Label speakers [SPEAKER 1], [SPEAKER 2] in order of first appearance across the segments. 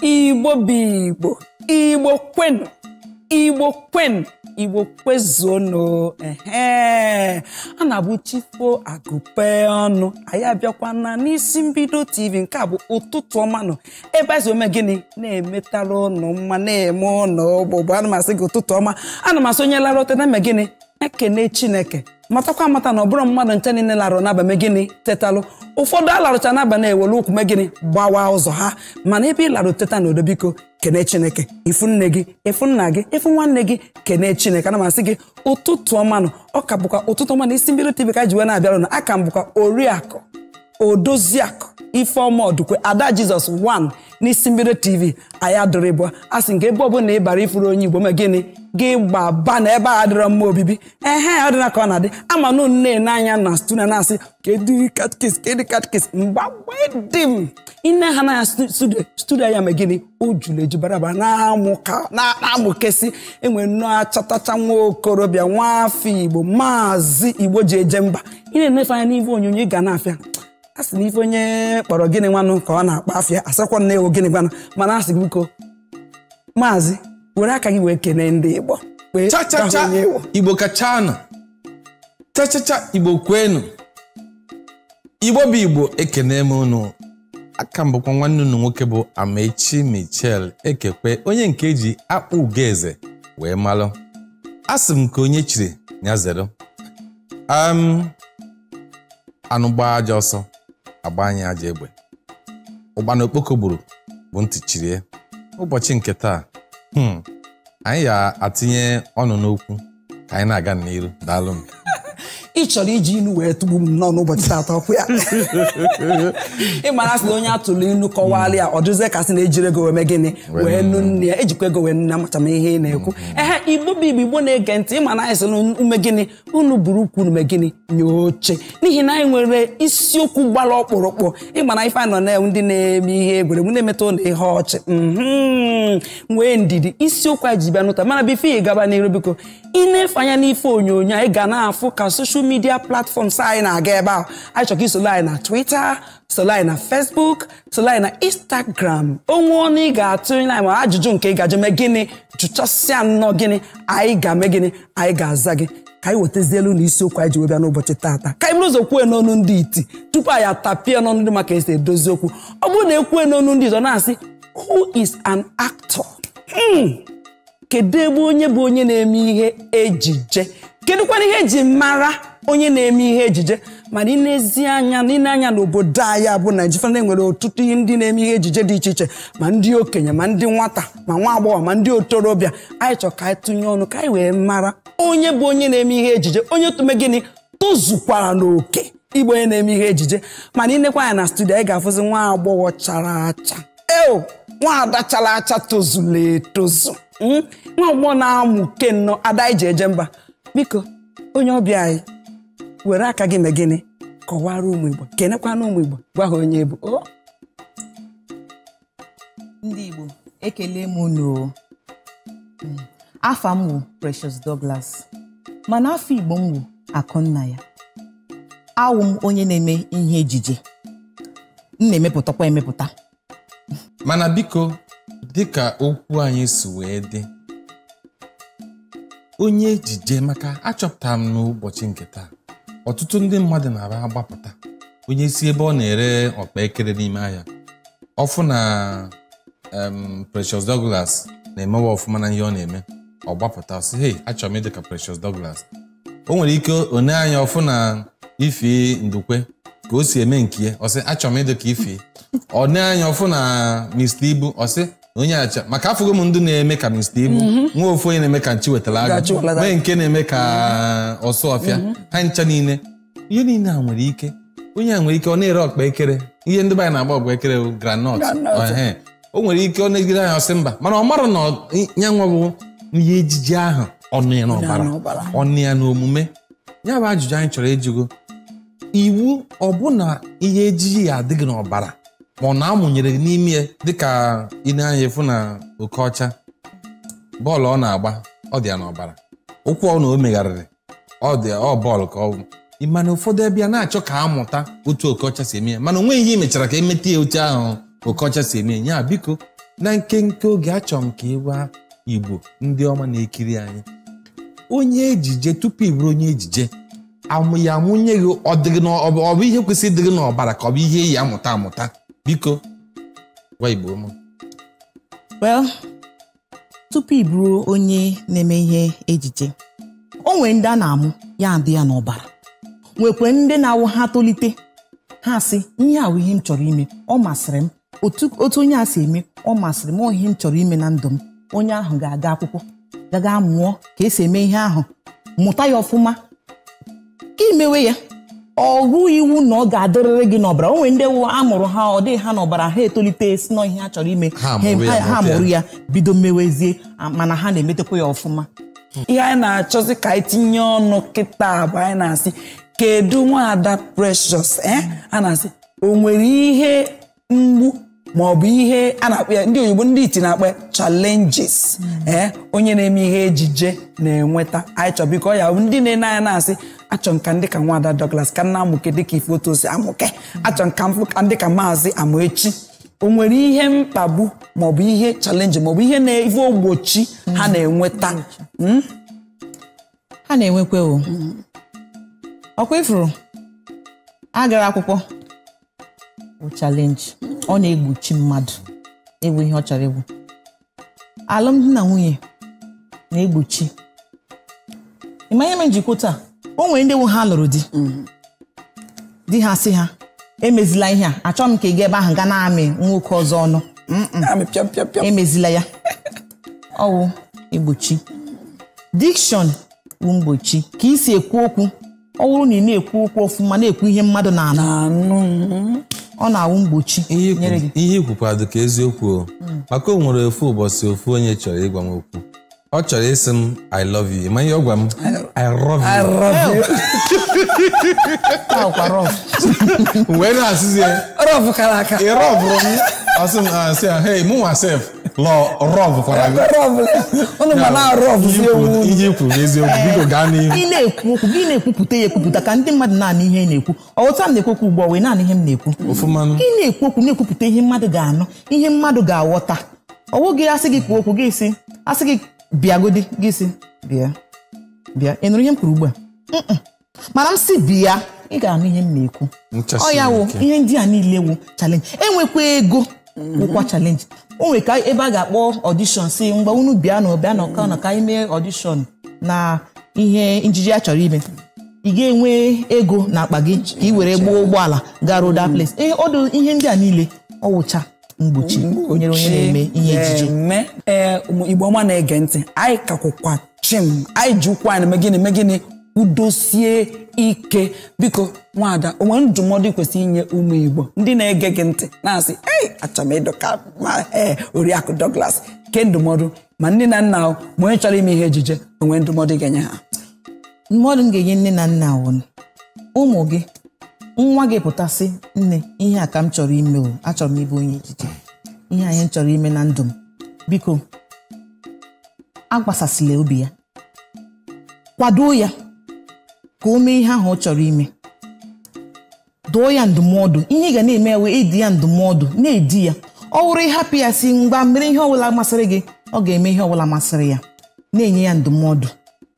[SPEAKER 1] Igbo bụ Igbo kwenu, Igbo kwenu, Igbo kwezuonu. A na-abụ Chifo Agụpe ọnụ. Anyị abịakwana n'isi mbido TV nke a bụ ụtụtụ ọma nọ. Ebe anyị ome gịnị na-emetara ụnụ mma na-eme ụnụ ọgbụgbụ. Ana m asị gị ụtụtụ ọma. Ana m asị onye lara ote na-eme gịnị ekene Chineke. Matakwa amata na ọ bụrụ mmadụ nche niile larụ n'abalị gịnị tetalụ. Ụfọdụ alarụcha n'abalị na-ewere ụkwụ me gịnị gbawa ụzọ ha, mana ebe ị larụ teta n'odo biko kene Chineke. Ifu nne gị, ifu nna gị, ifu nwanne gị kene Chineke. Ana m asị gị ụtụtụ ọma nọ. Ọ ka bụkwa ụtụtụ ọma na isi mbido TV ka ji wee na-abịarụ na aka m bụkwa Oriakụ Odoziakụ Ifeọma Ọdụkwe Ada Jizọs 1 n'isi mbido TV. Anyị adọrịbụ asị nke ebe ọbụla ị bara ifuru onye Igbo ma gịnị gị gbaba na ebe a dịrọ mma obibi. Ọ dị na ka ọ na-adị ama na nne n'anya na stuna na-asị kedu katkis mgbagbe m ine ha na studio ya ma gịnị o juru eju baraba na-amụkesi enwere nnọọ achọtacha nwa okorobịa nwa afọ Igbo maazị Igbo ji eje mba. Ị na-enefe anya n'ife onyonyo ị ga na-afịa asị na ife onye kpọrọ gịnị nwanụ ka ọ na-akpa afịa asakwa na ewo gịnị gwanụ, mana asị gị biko maazị were aka gị wee kene ndị Igbo
[SPEAKER 2] Igbo kachanụ chachacha Igbo kwenu Igbo bụ Igbo ekene m unu. Aka m bụkwa nwanne unu nwoke bụ Amechi Michel Ekekwe, onye nke eji akpụ ugeze wee malụ. Asị m ka onye chiri ya zero. Anụ gbaa aja ọsọ agba anyị aja egbe. Ụgbana okpoko gburu bụ ntị chirie. Ụbọchị nke taa anyị ga-atinye ọnụ n'okwu ka anyị na-aga n'iru. Daalụ m.
[SPEAKER 1] Ị chọrọ iji inu wee tugbu m nọ n'ụbọchị taata ọkụ ya. Ị mara sị na onye atụrụ inu kọwalị ya ọ dịzie kasị na-ejiri ego wee mee gịnị wee nụ nne ya ejikwa ego wee nne amacha m ihe ị na-ekwu. Igbo bụ Igbo na-ege ntị. Ị ma na anyị sị ume gịnị unu buru ukwu ume gịnị nye oche n'ihi na anyị nwere isiokwu gbara ọkpụrụkpụ. Ị ma na ife anyị nọ na ndị na-eme ihe egwuregwu na-emeta ụlọ ihe ọchị nwee ndidi. Isiokwu anyị ji bịa n'ụta mana bifo ị gaba n'iru biko ị na-efe anya n'ife onyonyo anyị ga na-afụ ka social media platforms anyị na-aga ebe ahụ. Anyị chọrọ isolo anyị na Twitter, solo anyị na Facebook, solo anyị na Instagram. Onwe ọnụ ị ga-atụ anyị ma ajụjụ nke ị ga-ajụ mee gịnị jụchasịa nnọọ gịnị anyị ga-eme gịnị anyị ga-aza gị ka anyị wetazielu na isiokwu anyị ji webịa n'ụbọchị taata. Ka anyị bụrụ ụzọ kwue n'ọnụ ndị iti tupu anyị atapie n'ọnụ ndị maka esi edozi okwu. Ọ bụrụ na ekwue n'ọnụ ndị ọzọ na-asị who is an actor? Kedu ebe onye bụ onye na-eme ihe ejije? Kedụkwana ihe eji mara onye na-eme ihe ejije? Mana n'ezi anya n'obodo anyị bụ Naịjirịa na-enwere ọtụtụ ihe ndị na-eme ihe ejije dị iche iche, ma ndị okenye ma ndị nwata ma nwa agbọghọ ma ndị otorobịa. Anyị chọrọ ka anyị tụnye ọnụ ka anyị wee mara onye bụ onye na-eme ihe ejije, onye tụme gịnị tozukwara n'oke ịbụ onye na-eme ihe ejije. Mana ịnekwa anyị na studio anyị ga-afụzi nwa agbọghọ chara acha nwa ada chara acha tozuru etozu, nwa agbọghọ na-amụ kennọ ada anyị ji eje mba. Biko onye ọbịa anyị were aka gị mee gịnị kọwara ụmụ Igbo kenekwa na ụmụ Igbo gwa ha onye bụ.
[SPEAKER 3] Ndị Igbo ekele m unu. Afa m bụ Precious Douglas mana afọ Igbo m bụ Akụnna ya. Awụ m onye na-eme ihe ejije, m na-emepụtakwa emepụta.
[SPEAKER 2] Mana biko dịka okwu anyị si wee dị onye ejije, maka achọpụtara m n'ụbọchị nke taa ọtụtụ ndị mmadụ na-aba agbapụta onye si ebe ọ na-ere ọkpa ekere n'ime ahịa ọfụ na Precious Douglas na-emewe ọfụma na ihe ọ na-eme, ọ gbapụta sị hey achọrọ m ịdị ka Precious Douglas. O nwere ike one anya ọfụ na Ife Ndukwe ka o si eme nke ya ọ sị achọrọ m ịdị ka Ife. Ọ na-anya ọfụ na Mr. Ibu ọ sị onye acha maka afụgo m ndị na-eme ka Mr. Ibu, nwa ofu onye na-eme ka Nchi wetara agụ, mee nke na-eme ka Ọsụọfịa. Ha ncha niile ihe niile a nwere ike onye a nwere ike ọ na-ere ọkpa ekere ihe ndị anyị na-agba ọkpa ekere granọt. O nwere ike ọ na-egide anya ọsị mba mana ọ marụ na ya nwa bụ ihe ejije ahụ ọnụ ya n'ọbara ọnụ ya n'omume. Ya bụ ajụjụ anyị chọrọ ịjụgo iwu ọ bụ na ihe ejije ya adịghị n'ọbara ma ọ na-amụnyere n'ime ya dịka ị na-anya efu na oke ọcha bọọlụ ọ na-agba ọ dị ya n'ọbara, ụkwụ ọ na o megharịrị ọ bọọlụ ka ọ bụ. Mana ụfọdụ ebe ya na-achọ ka amụta otu oke ọcha si eme ya mana onwe ihe imechara ka emeta ya otu ahụ oke ọcha si eme ya. Biko na nke oge achọrọ m ka ịgwa Igbo ndị ọma na-ekiri anyị onye ejije tupu ị bụrụ onye ejije ya amụnye gị ọ bụ ihe kwesịrị ịdịrị n'ọbara ka ọ bụ ihe ya amụta biko gwa Igbo m.
[SPEAKER 3] Well, tupu ị bụrụ onye na-eme ihe ejije o nwere ndị a na-amụ ya adị ya n'ọbara, nwekwe ndị na-awụ ha tolite ha sị ihe a bụ ihe m chọrọ ime, ọ masịrị m otu onye a si eme, ọ masịrị m, ọ ihe m chọrọ ime na ndụ m. Onye ahụ ga-aga akwụkwọ gaga mụọ ka esi eme ihe ahụ, mụta ya ọfụma ka imewe ya. Ọ bụ iwu na ọ ga-adịrịrị gị n'ọbara. O nwere ndị amụrụ ha ọ dịghị ha n'ọbara, ha etolite si na ihe ha chọrọ ime ha mụrụ ya bido mewezie, mana ha na-emetekwa ya ọfụma.
[SPEAKER 1] Ihe anyị na-achọzi ka anyị tinye ọnụ kịta bụ anyị na-asị kedu nwaada Precious a na-asị o nwere ihe mgbu ma ọ bụ ihe a na-akpọ ya ndị oyibo ndị iti na-akpọ challenges onye na-eme ihe ejije na-enweta. Anyị chọrọ biko ya ndị na-ene anya na-asị achọ nka ndị ka nwaada Douglas ka nna amụke dịka ife otu osi amụke, achọ nka mfụ ka ndị ka maazị Amaechi. O nwere ihe mkpagbu ma ọ bụ ihe challenge ma ọ bụ ihe na-ife ogbochi ha na-enweta?
[SPEAKER 3] Ha na-enwekwa ọkwa ifuru agara akwụkwọ bụ challenge. Ọ na-egbochi mmadụ ịbụ ihe ọ chọrọ ịbụ. Alụmdi na nwunye na-egbochi. Ịma ihe m njikwa taa, o nwere ndị ha lụrụ di ha sị ha emezila ihe a, achọghị m ka ị ga ebe ahụ ga na-amị nwoke ọzọ ọnụ, emezila ya. Ọ wụ egbochi. Diction wụ mgbochi, ka ị si ekwu okwu. Ọ bụrụ na ị na-ekwu okwu ọfụma na-ekwu ihe mmadụ na-anụ, ọ na-awụ mgbochi nyere gị.
[SPEAKER 2] Ihe ikwukwado ka eziokwu maka o nwere ofu ụbọchị ofu onye chọrọ ịgwa m okwu, ọ chọrọ ịsị m I love you, ma ihe ọ gwa m I love you. Wee na-asịzi
[SPEAKER 1] Rọf kara aka
[SPEAKER 2] ịrọbụrụ m ọsị m asị ya hey mụ nwa sef rọb kwara gị
[SPEAKER 1] ụnụ ma na-arọf
[SPEAKER 2] ihe ikwu eziokwu biko gaa n'ihu.
[SPEAKER 3] Ị na-ekwu okwu gị na-ekwupụta ya ekwupụta ka ndị mmadụ na-anụ ihe ị na-ekwu. Ọghọta m na-ekwu okwu ugbu a wee naanị ihe m na-ekwu. Ị na-ekwu okwu na-ekwupụta ihe mmadụ ga-anụ, ihe mmadụ ga-aghọta. Ọwụ gị asị gị kwuo okwu gị si asị gị bịagodi gị si bịa ị nụrụ ihe m kwuru ugbu a? Mana m si bịa ị ga-anụ ihe m na-ekwu. Ọ ya wụ ihe ndị a niile wụ challenge. Enwekwa ego wụkwa challenge. O nwere ka ebe a ga-akpọ audition si mgbe unu bịa na ka anyị mee audition na ihe njije a chọrọ ime, ị ga-enwe ego na akpa gị ka ị were gbaa ụgbọala garuo that place. Ọdụ ihe ndị a niile ọ wụcha mgbochi nyere onye na-eme ihe ejije.
[SPEAKER 1] Igbo ọma na-ege ntị, anyị kakwụkwa chim, anyị ji ụkwụ anyị megịnị udosie ike. Biko nwaada, o nwere ndụmọdụ kwesịrị inye ụmụ Igbo ndị na-ege gị ntị na-asị achọrọ m ịdụ ka Oriakụ Douglas, ke ndụmọdụ ma nne na nna ma onye chọrọ ime ihe ejije, o nwere ndụmọdụ ga-enye ha?
[SPEAKER 3] Ndụmọdụ m ga-enye nne na nna wụ ụmụ gị, nwa gị pụtasị nne ihe a ka m chọrọ ime o, achọrọ m ịbụ onye ejije, ihe anyị chọrọ ime na ndụ m, biko agbasasịla obi ya, kwado ya ka o mee ihe ahụ ọ chọrọ ime, dụọ ya ndụmọdụ. Ihe ga na-eme ewe ịdị ya ndụmọdụ, na-edi ya. Ọ wụrụ ịhapụ ya si mgba mere ihe ọbụla masịrị gị, ọ ga-eme ihe ọbụla masịrị ya. Na-enye ya ndụmọdụ,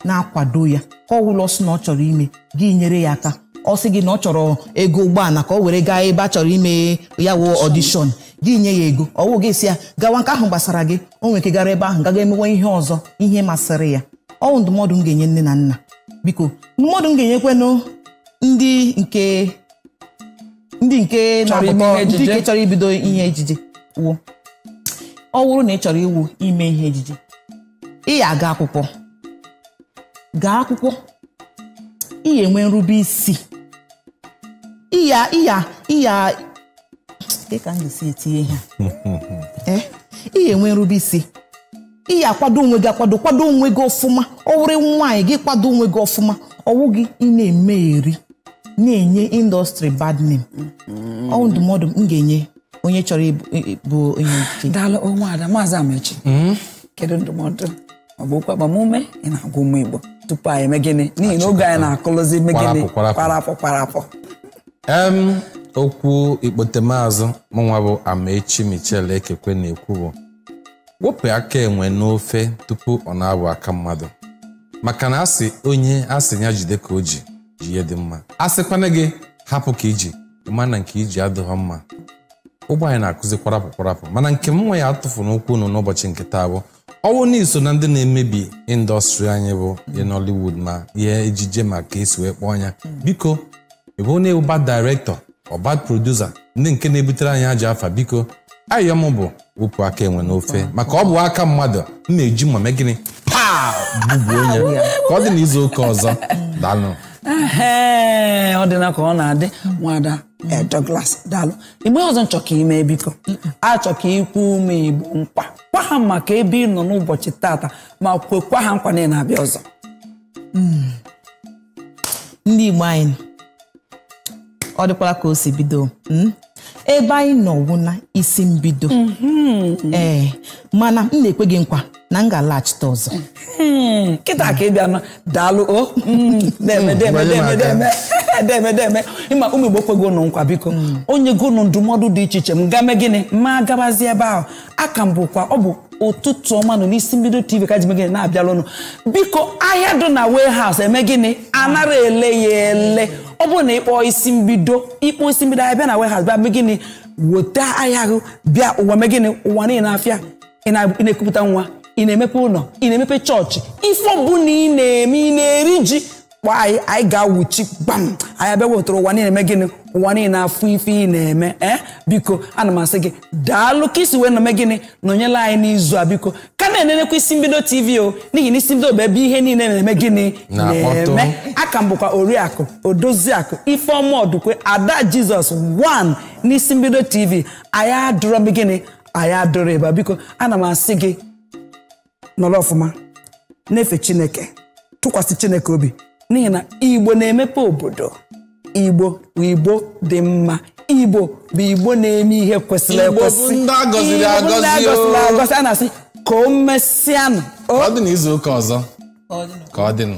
[SPEAKER 3] na-akwado ya ka ọ wụlọ ọsọ na ọ chọrọ ime, gị nyere ya aka. Ọ sị gị na ọ chọrọ ego ụgbọala ka ọ were gaa ebe a chọrọ ime ya wụ audition, gị nye ya ego. Ọwụ gị si ya gawa nke ahụ gbasara gị, o nwere ike gara ebe ahụ gaga emewe ihe ọzọ, ihe masịrị ya. Ọ ndụmọdụ m ga-enye nne na nna. Biko ndụmọdụ m ga-enyekwenụ ndị nke chọrọ ibido ihe ejije wụ, ọ wụrụ na ị chọrọ iwu ime ihe ejije, ị ya aga akwụkwọ, gaa akwụkwọ, ị ya enwe nrube isi, ị ya ka m ga-esi etinye ihe ị ya enwe nrube isi, ị ya akwado onwe gị kwado onwe gị ọfụma. Ọ wụrụ nwaanyị gị kwado onwe gị ọfụma, ọwụ gị ị na-emegheri na-enye indọstrị bad name. Ọ ndụmọdụ m ga-enye onye chọrọ ịbụ onye ejije.
[SPEAKER 1] Daalụ nwaada Maazị Amaechi, kedu ndụmọdụ ọ bụ okwu agbamume ị na-agwa ụmụ Igbo tupu anyị eme gịnị, n'ihi na oge anyị na-akụlụzi megịnị kwarapụ?
[SPEAKER 2] Okwu ikpote maazụ mụnwa bụ Amaechi Michel Ekekwe na-ekwu bụ wepụ aka enwe n'ofe tupu ọ na-abụ aka mmadụ maka na onye asị ya jide ka o ji ihe dị mma asịkwana gị hapụ ka iji mana nke iji adịghị mma ụgbọ anyị na-akụzi kwarapụ mana nke m nwa ya atụfu n'ụkwụ unu n'ụbọchị nke taa bụ ọnwụ n'iso na ndị na-emebi indọstrị anyị bụ ihe Nollywood ma ihe ejije ma ka esi wee kpọọ ya biko ebe onye bad director ọ bad producer ndị nke na-ebutere anyị aja afa biko ayọ m bụ wepụ aka enwe n'ofe maka ọ bụ aka mmadụ m na-eji mma mee gịnị bụbu onye ka ọ dị n'izu ụka ọzọ daalụ
[SPEAKER 1] ọ dị na ka ọ na-adị nwada Douglas daalụ igbe ọzọ nchọ ka ime biko achọ ka ikwu ume Igbo nkwa gwa ha maka ebe ị nọ n'ụbọchị tata ma kwekwa ha nkwa na na-abịa ọzọ
[SPEAKER 3] ndị Igbo anyị ọ dịkwala ka o si bido ebe anyị nọwụ na isi mbido mana m na-ekwe gị nkwa na m ga-alaghachite ọzọ
[SPEAKER 1] kịta ka ị bịa daalụ deme ịma ụmụ Igbo kwego nụ nkwa biko onye gonu ndụmọdụ dị iche iche m game gịnị ma gabazie ebe ahụ aka m bụkwa ọ bụ ụtụtụ ọma nọ n'isi mbido TV ka ji megịnị na-abịalụnụ biko ahịa dị na warehouse eme gịnị anara ele ya ele ọ bụrụ na ịkpọ isi mbido ahịa bịa na warehouse bịa megịnị weta ahịa ahụ bịa ụwa megịnị ụwa niile afịa ị na-ekupụta nwa ị na-emepe ụlọ ị na-emepe chọọchị ife ọbụla ị na-eme ị na-eri ji kpọọ anyị ga-awụchi gbam anyị abịa wetara ụwa niile eme gịnị ụwa niile afụ ife ị na-eme biko ana m asị gị daalụ ka isi wee nọme gịnị nọnyela anyị n'izu a biko ka na-enenekwa isi mbido TV o n'ihi na isi mbido bụ ebe ihe niile na-eme gịnị na-eme aka m bụkwa Oriakụ Odoziakụ Ifeọma Ọdụkwe Ada Jizọs 1 n'isi mbido TV anyị adụrọ m gịnị anyị adụrọ ebe biko ana m asị gị nọrọ ọfụma na-efe Chineke tụkwasị Chineke obi n'ihi na Igbo na-emepe obodo Igbo bụ Igbo dị mma Igbo bụ Igbo na-eme ihe kwesịrị ekwesị
[SPEAKER 2] ndị agọziri agọzi
[SPEAKER 1] a na-asị ka o mesịanụ
[SPEAKER 2] ọ dị n'izu ụka ọzọ ka ọ dịnụ